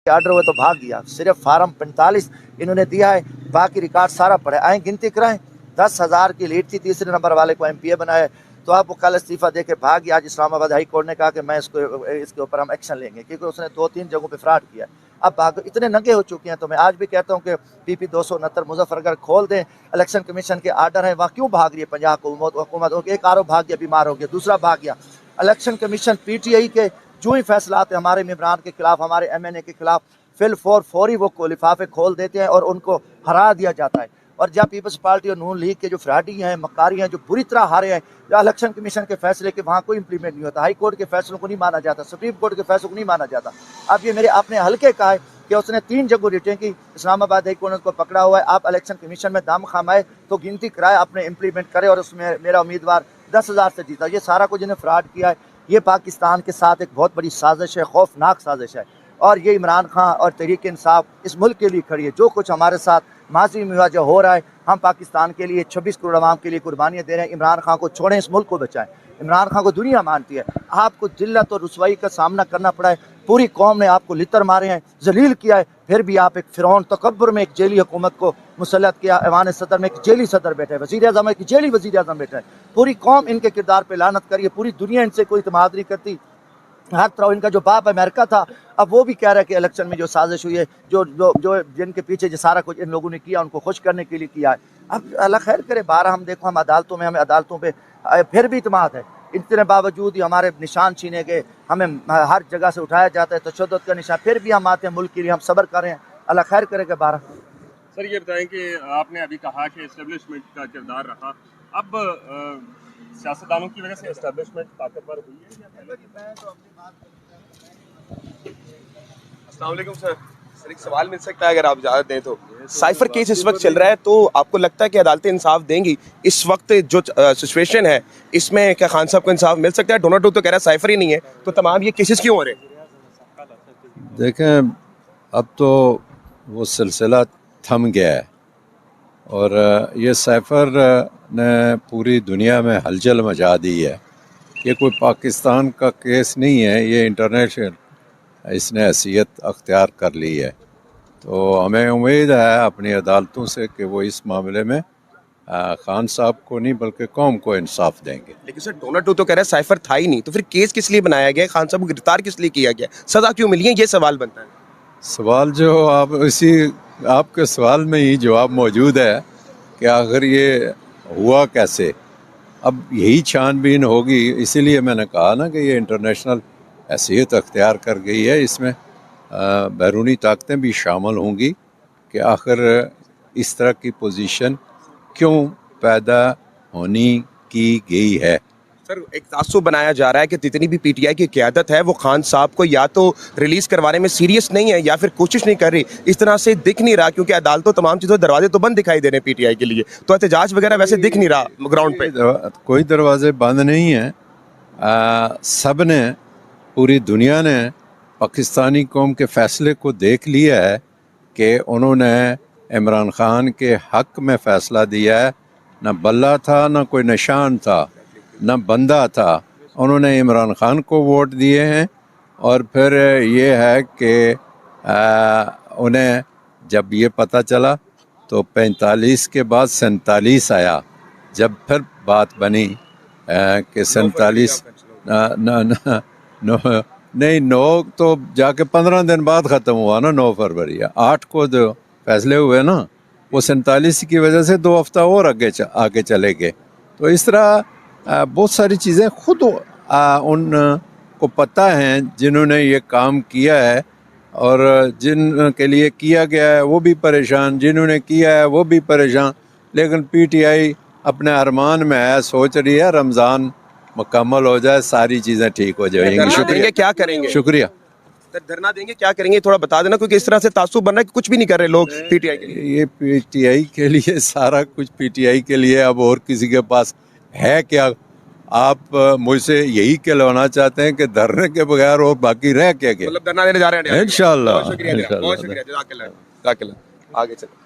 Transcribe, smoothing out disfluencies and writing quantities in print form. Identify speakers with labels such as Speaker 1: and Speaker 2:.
Speaker 1: Order हुआ तो भाग गया। सिर्फ फार्म 45 इन्होंने दिया है, बाकी रिकॉर्ड सारा पड़ा है। आए गिनती कराएं, 10,000 की लीड थी, तीसरे नंबर वाले को MPA बनाया। तो आप वो कल इस्तीफा दे के भाग गया। आज इस्लामाबाद हाई कोर्ट ने कहा कि मैं इसके ऊपर हम एक्शन लेंगे, क्योंकि उसने 2-3 जगहों पे फ्रॉड किया। अब भाग इतने नंगे हो चुके हैं। तो मैं आज भी कहता हूँ कि PP 269 मुजफ्फरगढ़ खोल दें। इलेक्शन कमीशन के आर्डर है, वहाँ क्यों भाग रही है पंजाब हुकूमत? एक आरोप भाग गया, बीमार हो गया, दूसरा भाग गया। इलेक्शन कमीशन PTI के जो ही फैसला आते हैं हमारे मेंबरान के खिलाफ, हमारे MNA के खिलाफ, फौरी वो लिफाफे खोल देते हैं और उनको हरा दिया जाता है। और जब पीपल्स पार्टी और नून लीग के जो फ्राडी हैं, मकारी हैं, जो बुरी तरह हारे हैं, या इलेक्शन कमीशन के फैसले के वहाँ कोई इंप्लीमेंट नहीं होता, हाई कोर्ट के फैसलों को नहीं माना जाता, सुप्रीम कोर्ट के फैसलों को नहीं माना जाता। अब ये मेरे अपने हल्के का है कि उसने 3 जगह रिटें की, इस्लामाबाद हाई कोर्ट ने उसको पकड़ा हुआ है। आप इलेक्शन कमीशन में दम खामाए तो गिनती कराए, अपने इंप्लीमेंट करे, और उसमें मेरा उम्मीदवार 10,000 से जीता। ये सारा कुछ इन्हें फ्रॉड किया है। ये पाकिस्तान के साथ एक बहुत बड़ी साजिश है, खौफनाक साजिश है। और ये इमरान खान और तहरीक इंसाफ इस मुल्क के लिए खड़ी है। जो कुछ हमारे साथ माजी में जो हो रहा है, हम पाकिस्तान के लिए 26 करोड़ आवाम के लिए कुर्बानियाँ दे रहे हैं। इमरान खान को छोड़ें, इस मुल्क को बचाएं। इमरान खान को दुनिया मानती है। आपको जिल्लत और रुसवाई का सामना करना पड़ा है, पूरी कौम ने आपको लितर मारे हैं, जलील किया है, फिर भी आप एक फिरौन तकब्बुर में एक जेली हुकूमत को मुसल्लत किया। ऐवान सदर में एक जेली सदर बैठे है, वज़ीर आज़म एक जेली वज़ीर आज़म बैठा है। पूरी कौम इनके किरदार पर लानत करिए, पूरी दुनिया इनसे कोई इत्मीनान नहीं करती। हर तरह इनका जो बाप अमेरिका था, अब वो भी कह रहा है कि इलेक्शन में जो साजिश हुई है, जो जो जो जिनके पीछे जो सारा कुछ इन लोगों ने किया, उनको खुश करने के लिए किया है। अब अल्लाह खैर करे। 12 हम देखो, हम अदालतों में, हमें अदालतों पे फिर भी इत्मीनान है। इतने बावजूद ही हमारे निशान छीने गए, हमें हर जगह से उठाया जाता है तशद्दुद का निशान, फिर भी हम आते हैं मुल्क के लिए, हम सब्र कर रहे हैं। अल्लाह खैर करेगा। 12
Speaker 2: सर ये बताएं कि आपने अभी कहा कि एस्टेब्लिशमेंट का किरदार रहा, अब सियासतदानों की वजह से एस्टेब्लिशमेंट ताकतवर हुई है?
Speaker 3: अस्सलाम वालेकुम सर, एक सवाल मिल सकता है अगर आप इजाज़त दें तो। साइफर केस इस वक्त चल रहा है, तो आपको लगता है कि अदालतें इंसाफ देंगी? इस वक्त जो सिचुएशन है, इसमें क्या खान साहब को इंसाफ मिल सकता है? डोनाल्ड ट्रम्प तो कह रहा है साइफर ही नहीं है, तो तमाम ये केसेस क्यों हो रहे हैं?
Speaker 4: देखें, अब तो वो सिलसिला थम गया है और ये साइफर ने पूरी दुनिया में हलचल मचा दी है। ये कोई पाकिस्तान का केस नहीं है, ये इंटरनेशनल इसने हैसियत अख्तियार कर ली है। तो हमें उम्मीद है अपनी अदालतों से कि वो इस मामले में खान साहब को नहीं बल्कि कौम को इंसाफ देंगे।
Speaker 3: लेकिन सर डोनाल्ड ट्रम्प तो कह रहा है साइफर था ही नहीं, तो फिर केस किस लिए बनाया गया? खान साहब को गिरफ्तार किस लिए किया गया? सज़ा क्यों मिली है? ये सवाल बनता है।
Speaker 4: सवाल जो आप इसी आपके सवाल में ही जवाब मौजूद है कि आखिर ये हुआ कैसे। अब यही छानबीन होगी, इसीलिए मैंने कहा ना कि ये इंटरनेशनल हैसियत अख्तियार कर गई है। इसमें बैरूनी ताकतें भी शामिल होंगी कि आखिर इस तरह की पोजीशन क्यों पैदा होनी की गई है।
Speaker 3: सर एक तासुब बनाया जा रहा है कि जितनी भी PTI की क़यादत है वो खान साहब को या तो रिलीज़ करवाने में सीरियस नहीं है या फिर कोशिश नहीं कर रही। इस तरह से दिख नहीं रहा, क्योंकि अदालतों तमाम चीज़ों दरवाजे तो बंद दिखाई दे रहे हैं PTI के लिए, तो एहतजाज वगैरह वैसे दिख नहीं रहा ग्राउंड पे।
Speaker 4: कोई दरवाजे बंद नहीं हैं। सब ने, पूरी दुनिया ने पाकिस्तानी कौम के फ़ैसले को देख लिया है कि उन्होंने इमरान खान के हक़ में फ़ैसला दिया है। न बल्ला था, न कोई निशान था, न बंदा था। उन्होंने इमरान खान को वोट दिए हैं। और फिर ये है कि उन्हें जब ये पता चला तो 45 के बाद 47 आया, जब फिर बात बनी कि 47 नहीं 9 तो जाके 15 दिन बाद ख़त्म हुआ ना, 9 फरवरी 8 को जो फैसले हुए ना, वो 47 की वजह से 2 हफ्ता और आगे चले गए। तो इस तरह बहुत सारी चीज़ें खुद उन को पता हैं जिन्होंने ये काम किया है, और जिन के लिए किया गया है वो भी परेशान, जिन्होंने किया है वो भी परेशान। लेकिन PTI अपने अरमान में है, सोच रही है रमज़ान मुकम्मल हो जाए, सारी चीज़ें ठीक हो जाएंगी।
Speaker 3: शुक्रिया। क्या करेंगे?
Speaker 4: शुक्रिया।
Speaker 3: धरना देंगे, क्या करेंगे थोड़ा बता देना, क्योंकि इस तरह से तासुब बन रहा है कि कुछ भी नहीं कर रहे लोग PTI के लिए।
Speaker 4: ये PTI के लिए, सारा कुछ PTI के लिए, अब और किसी के पास है क्या? आप मुझसे यही कहलाना चाहते हैं कि धरने के बगैर और बाकी रह क्या गया?
Speaker 3: मतलब धरना देने जा रहे हैं
Speaker 4: इंशाअल्लाह।
Speaker 3: बहुत शुक्रिया, बहुत शुक्रिया, जज़ाकल्लाह। आगे चलो।